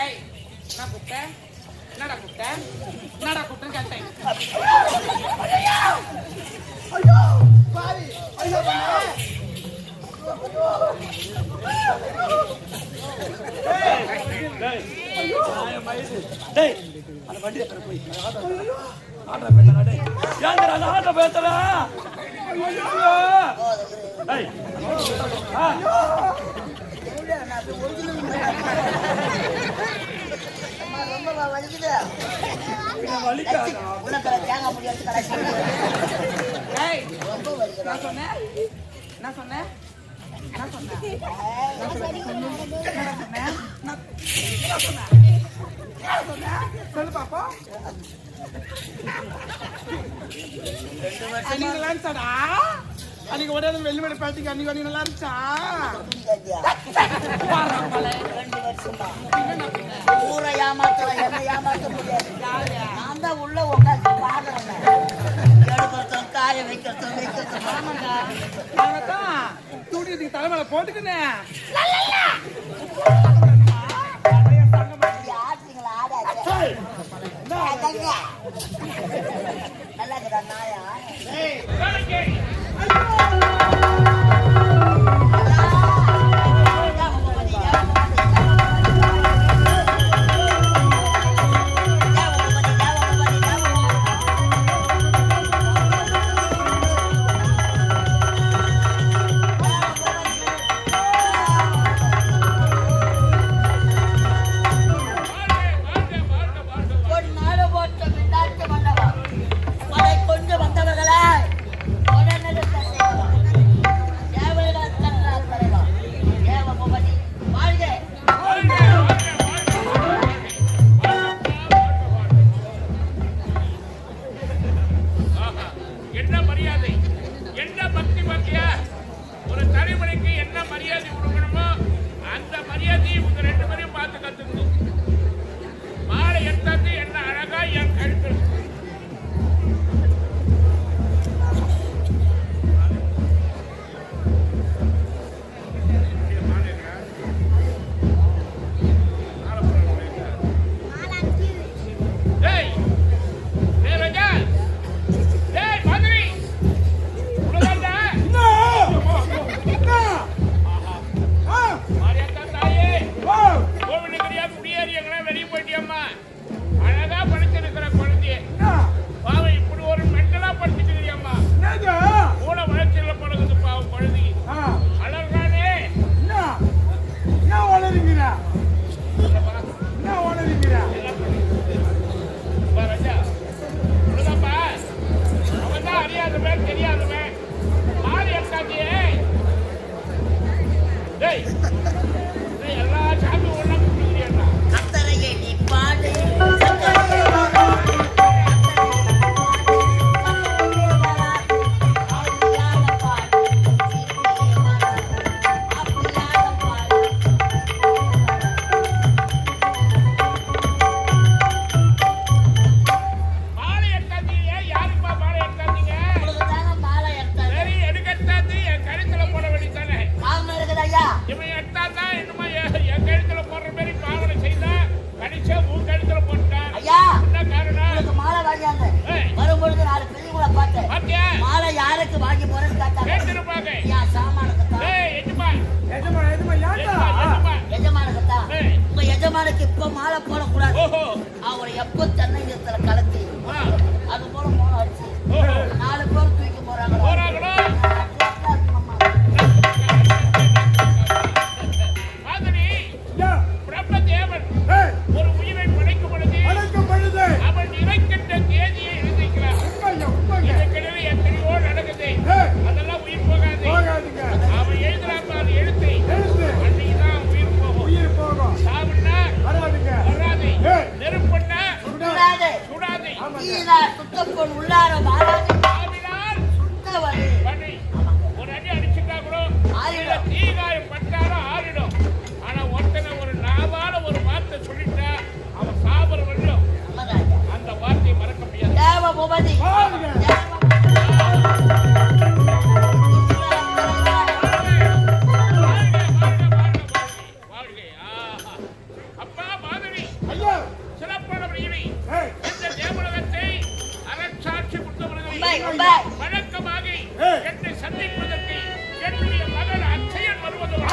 ஏய் நான் கூப்பிட்டேன் என்னடா கூப்பிட்டேன் என்னடா கூப்பிட்டேன்னு கேட்டேன். ஐயோ பாவி ஐயோ அந்த வண்டியை போய் ஆட்டோ பேசல டேய் ஏங்கடா அந்த ஆட்டோ பேசல டேய் ரொம்ப வலிக்குது வலிக்காத உனக்கு தேங்க முடியாது கரெக்ட் ஏய் ரொம்ப வலிக்குது நான் சொன்னேன் என்ன சொன்னேன் என்ன சொன்னேன் சொல்லு பாப்பா. அன்னைக்கு நல்லா இருந்துச்சாடா? அன்னைக்கு ஒரே வெள்ளிமலை பேட்டிக்கு அன்னைக்கு அன்னைக்கு நல்லா இருந்துச்சா? 2 வருஷம் ஊரை ஏமாத்தலாம் என்ன ஏமாத்த முடியாது. நான் தான் உள்ள உட்காந்து பாக்குறேன் எடுக்கிறதும் காய வைக்கிறதும் ஆமாண்டா தான் தூண்டிக்கு தலைமையில போட்டுக்கினேன். ஆச்சுங்களா ஆடாச்சு நல்லா இருக்குதா நாயா இப்ப மாலை போடக்கூடாது. அவரை எப்ப தென்னையத்துல கலத்தி அது போல மோளம் அடிச்சு 4 பேர் தூக்கி போறாங்க. ஒரு உயிரை படைக்கும் பொழுது அவன் இறைக்கின்ற தேதியை எழுதிக்கிறான். இதற்கிடையே எத்தனையோ நடக்குது. அதெல்லாம் உயிர் போகாது. அவன் எழுதுறாங்க அது எழுத்து அன்னைக்குதான் உயிர் போகும். சாவுன்னா வராது. நெருப்புன்னா சுடாது. சுத்தப்பொன் உள்ளார மாறாது. ஒரு அடி அடிச்சுட்டா கூட தீகாயம் பட்டாலும் ஆறிடும். ஆனா ஒருத்தனை ஒரு நாவால ஒரு வார்த்தை சொல்லிட்டா அவன் சாபர வேண்டும். அந்த வார்த்தையை மறக்க முடியாது. அப்பா மாதிரி முறையிலே இந்த தேவலகத்தை அரசாட்சி கொடுத்தவர்களை வழக்கமாக என்னை சந்திப்பதற்கு என்னுடைய மகன் அச்சயன் வருவது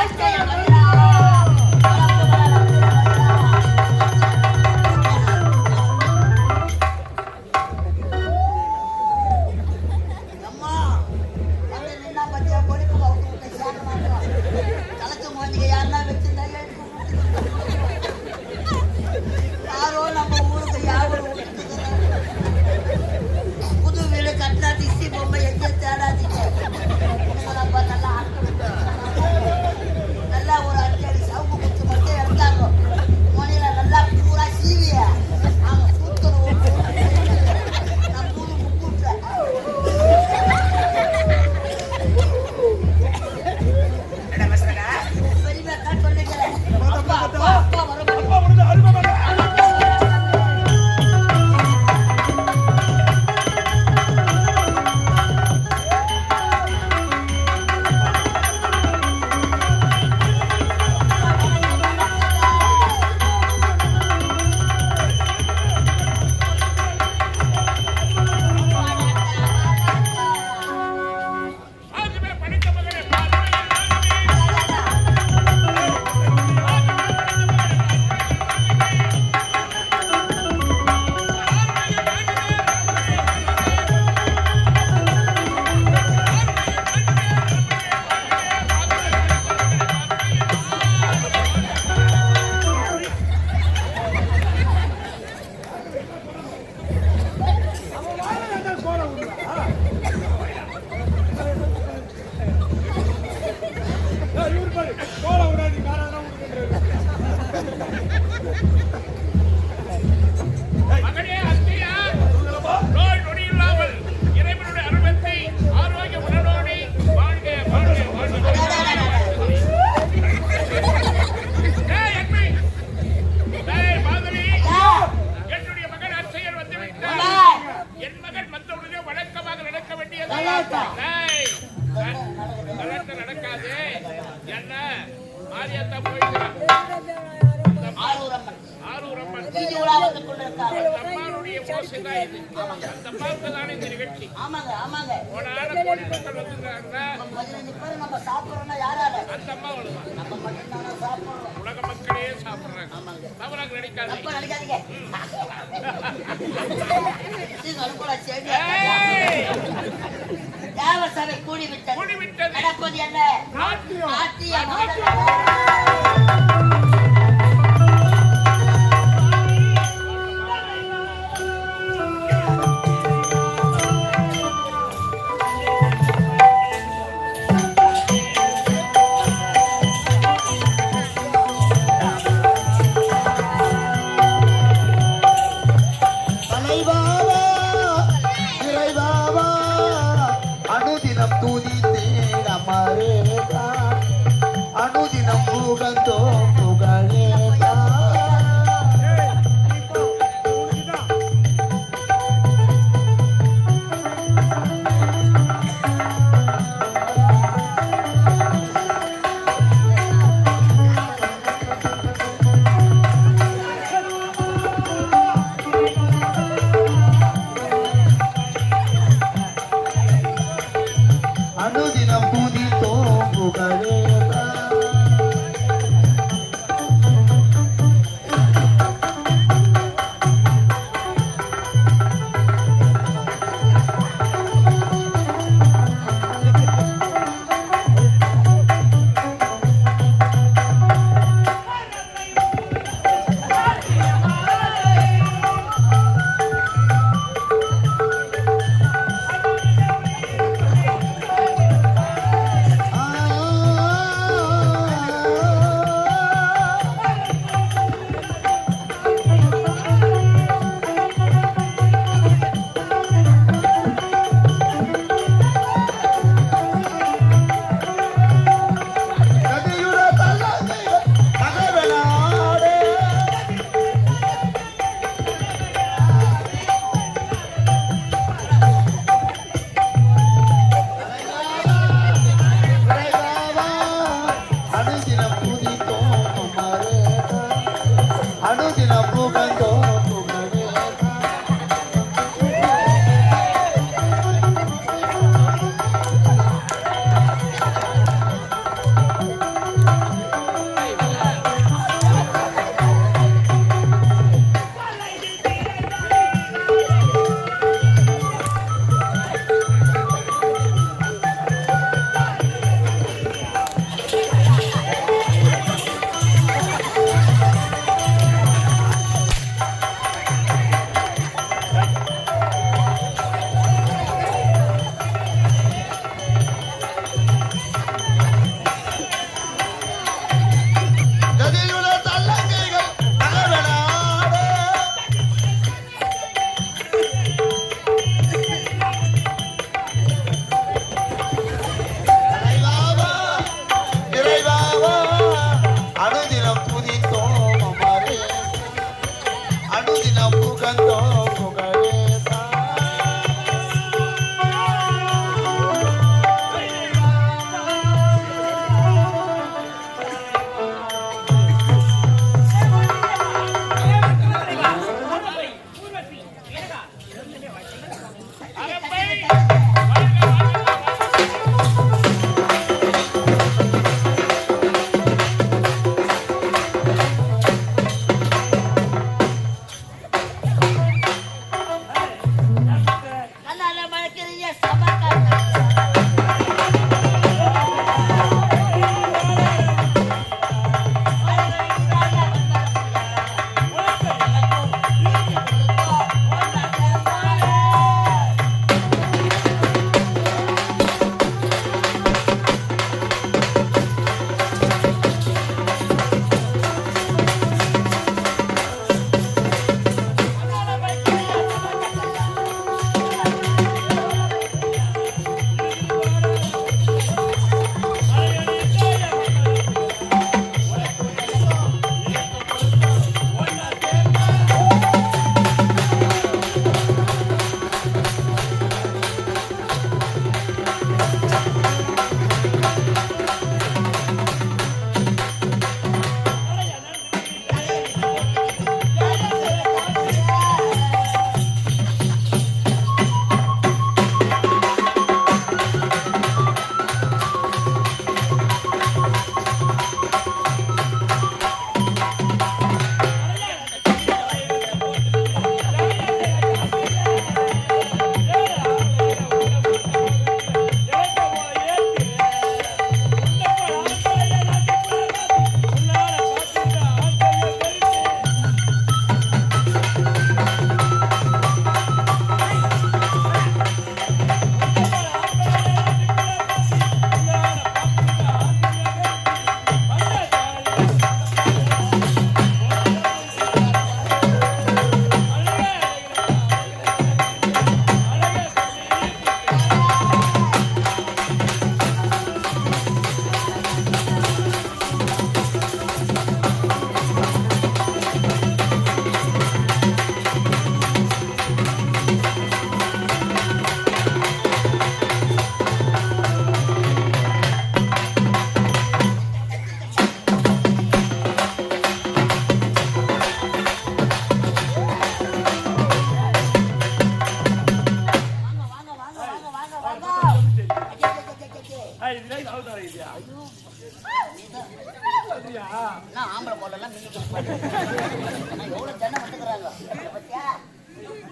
நடக்காது. என்ன மாரியாத்தா போயிட்டான். ஆரூரம்மன் அம்மானுடைய மோசைதான் இது. அந்த பார்க்கதான இந்த நிகழ்ச்சி. போன ஆட கோடி மக்கள் வந்துருக்காங்க. அந்த அம்மா உலக மக்களே சாப்பிடுறாங்க. தவறாக நினைக்காதீங்க. தேவசபை கூடிவிட்டது. நடப்பது என்ன? அனுதினம் புகழ்ந்தோம் புகழே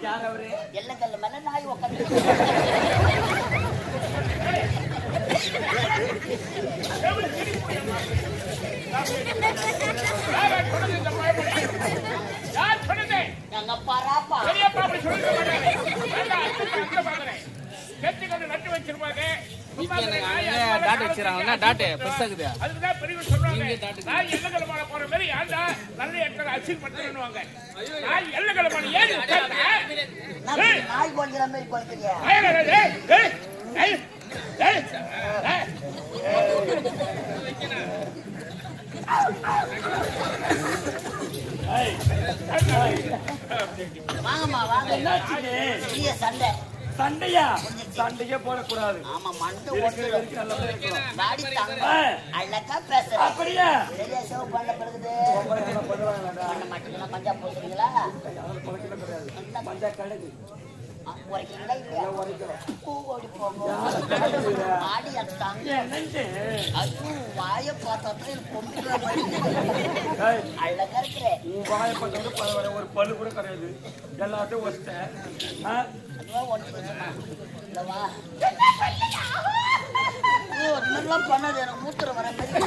யார் அவரு? எல்லக்கல்ல மேல நாய் உட்காந்து யார் சொன்னது? எங்க பாராப்பா பெரியப்பா அப்படி சொல்லிட்டு பாக்குறேன். கேட்டுக்கொண்டு நட்டு வச்சிருப்பாங்க. டாட் வச்சிருக்காங்க. டாட் பெருசாக்குது. அதுக்குதான் பெரியவர் சொல்றாங்க. நான் எல்லகலமான போற மாதிரி ஆண்டா நல்ல இடத்துல அசில் பண்றேன்னுவாங்க. நான் எல்லகலமான ஏறி நாய் கொல்கிற மாதிரி கொல்கிறியா? வாங்கம்மா வாங்க. என்னாச்சுங்க? பெரிய சண்டை. சண்டையா? சண்டையே போடக்கூடாது. ஆமா மண்டை இருக்கிற ஓட்டுறது. வரைக்கும் நல்லபடியா இருக்கணும். நாடி தாங்க. அழகா பேசுறேன். அப்படியா? சரியா சேவ் பண்ண பிறகுது பண்ண மாட்டீங்களா? மஞ்சா போடுறீங்களா? என்ன மஞ்சா கழுகு உரைக்கீங்களா இல்லையா? பூ ஓடி போகும். ஆடி அத்தாங்க. என்னங்க? ஐயோ வாயை பார்த்தா தான் எனக்கு கொம்பிக்கிற மாதிரி ஏய், அழகா இருக்கிறேன். உன் வாயை பார்த்தா பரவாயில்ல, ஒரு பல்லு கூட கிடையாது. எல்லாத்தையும் வச்சிட்டேன். அதுவா ஒன்று வச்சுமா இல்லவா? ஒரு மாதிரிலாம் பண்ணாது எனக்கு மூத்திரம் வர மாதிரி.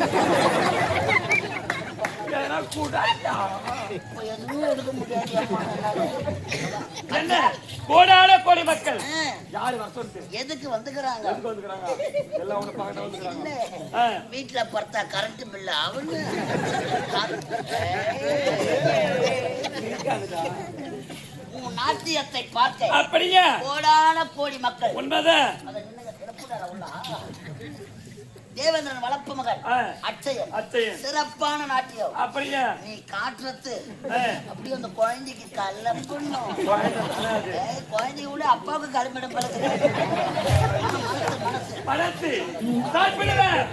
ஏன்னா கூடாதா? இப்போ எதுவும் எடுக்க முடியாது அம்மா என்னால. என்ன கோடான கோடி மக்கள் ஆ, யாரு வர சொல்லிட்டு எதுக்கு வந்துக்கிறாங்க? எதுக்கு வந்துக்கிறாங்க? எல்லாம் உன்னை பார்க்க வந்துக்கிறாங்க. இல்ல வீட்டுல பார்த்தா கரண்ட் பில்லு அவனு உன் நாட்டியத்தை பார்த்தேன். அப்படியா? கோடான கோடி மக்கள் உண்மைதான். அதை நின்னுங்க, திறப்புடாத உள்ளா. தேவேந்திரன் வளர்ப்பு மகன் அச்சயன் அச்சையன் சிறப்பான நாட்டியம். அப்படியா? நீ காட்டுறது அப்படியே அந்த குழந்தைக்கு கல்ல பண்ணும். குழந்தைய விட அப்பாவுக்கு கல்மிடம் பழகுது. மனசு மனசு பணத்து சாப்பிடுவேன்.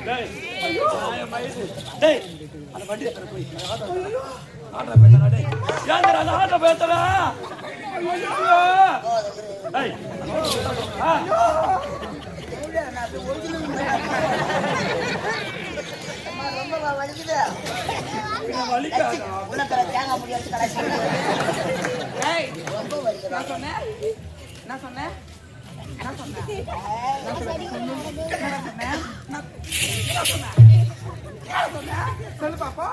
டேய் நான் மைது டேய் அந்த வண்டி எடுத்து போய் ஆட்டோ பேத்தடா டேய் ஏன்டா அந்த ஆட்டோ பேத்தடா ஐயோ டேய் ரொம்ப வலிக்குது. வலிக்காதா உள்ளத்துல தேங்காய் முடி எடுத்து கடைசி ஏய் ரொம்ப வலிக்குது. நான் சொன்னேன் என்ன சொன்னேன் என்ன சொன்னேன் சொல்லு பாப்பா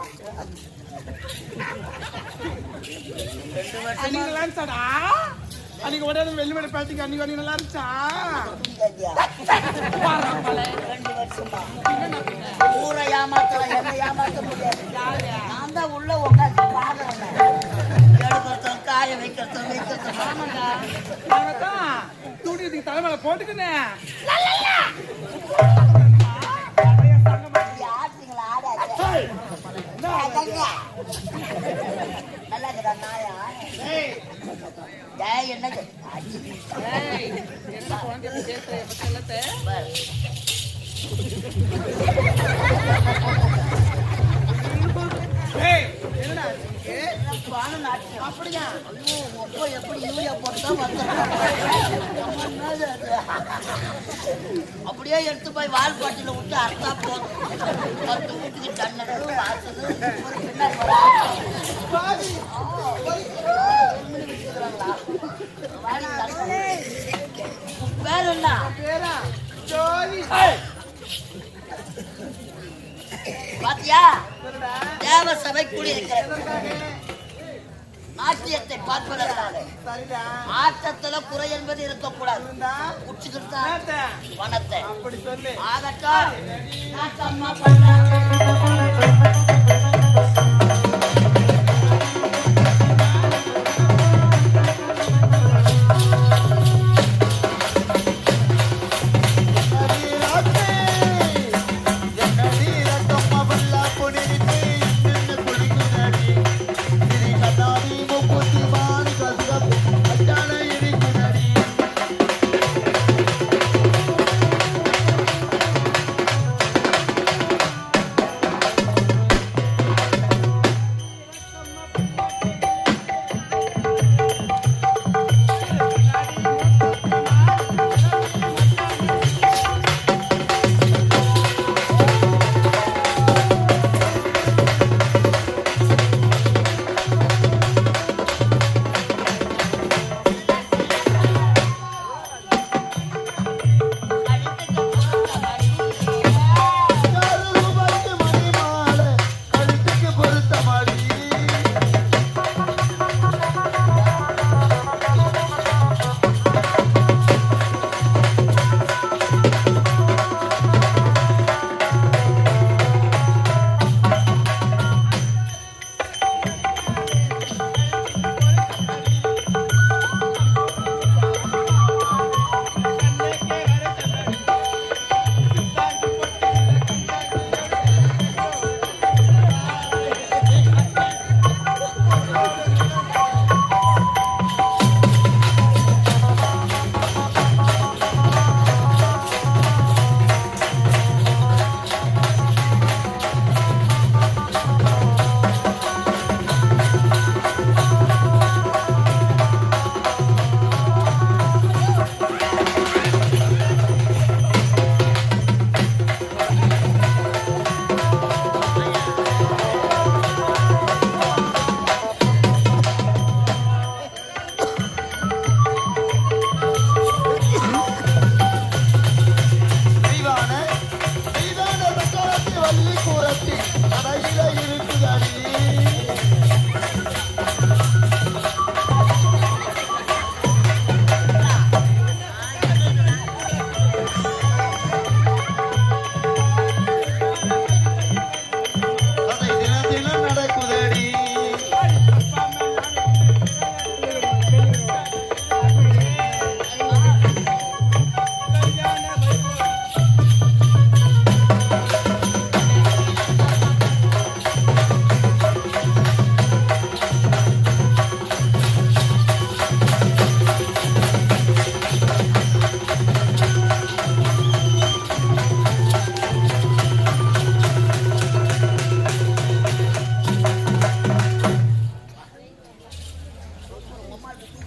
அன்னைக்கு நல்லா இருந்துச்சாடா அன்னைக்கு உடனே வெளிமலை பேட்டிக்கு அன்னைக்கு வரைக்கும் நல்லா இருந்துச்சா ஊரை ஏமாத்தலாம் என்ன ஏமாத்த முடியாது. நான் தான் உள்ள உட்காந்து பாக்குறேன். எடுக்கிறதும் காய வைக்கிறதும் தூண்டிக்கு தலைமையில போட்டுக்கினேன் ஆட்டுங்களா ஆடாது நல்லா இருக்குதா நாயா என்னது என்ன குழந்தை பேசுற எப்ப செல்லத்தை அப்படியா அப்போ எப்படி யூரியா போட்டுதான் அப்படியே எடுத்து போய் வால் பாட்டில விட்டு அர்த்தா போதும் 10 வீட்டுக்கு தண்ணி வாசது பேர் என்ன பேரா ஜோதி பாத்தியா தேவ சபை கூடியிருக்கிறது நாட்டியத்தை பார்ப்பதற்காக ஆட்டத்துல குறை என்பது இருக்கக்கூடாது. குடிச்சுக்கிட்டு பணத்தை ஆகட்டும்.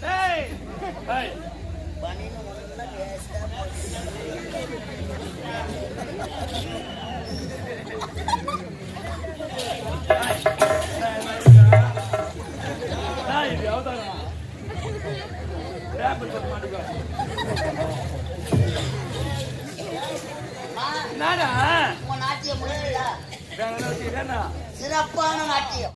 டேய் டேய் பனின்னு ஒண்ணு வேஸ்டா டேய் இது அவதாரா ரேப் பண்ண மாட்டீங்க நானா உன் நாட்டியம் முடியலையா? வேற என்ன சிறப்பான நாட்டியம்.